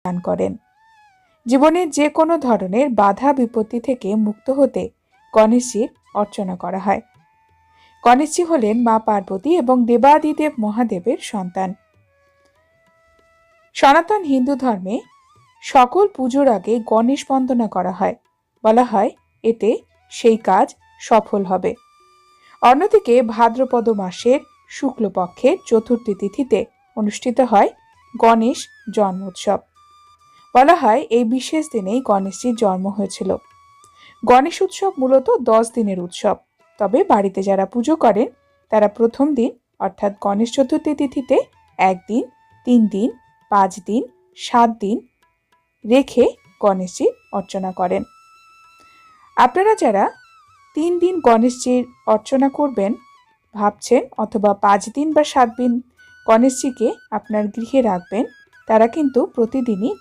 দান করেন। জীবনের যে কোনো ধরনের বাধা বিপত্তি থেকে মুক্ত হতে গণেশজির অর্চনা করা হয়। গণেশজি হলেন মা পার্বতী এবং দেবাদিদেব মহাদেবের সন্তান। সনাতন হিন্দু ধর্মে সকল পুজোর আগে গণেশ বন্দনা করা হয়। বলা হয় এতে সেই কাজ সফল হবে। অন্যদিকে ভাদ্রপদ মাসের শুক্লপক্ষের চতুর্থী তিথিতে অনুষ্ঠিত হয় গণেশ জন্মোৎসব। বলা হয় এই বিশেষ দিনেই গণেশজির জন্ম হয়েছিল। গণেশ উৎসব মূলত 10 দিনের উৎসব। তবে বাড়িতে যারা পুজো করেন তারা প্রথম দিন অর্থাৎ গণেশ চতুর্থী তিথিতে 1 দিন, 3 দিন, 5 দিন, 7 দিন রেখে গণেশজির অর্চনা করেন। আপনারা যারা 3 দিন গণেশজির অর্চনা করবেন ভাবছেন অথবা 5 দিন বা 7 দিন গণেশজিকে আপনার গৃহে রাখবেন, তারা কিন্তু প্রতিদিনই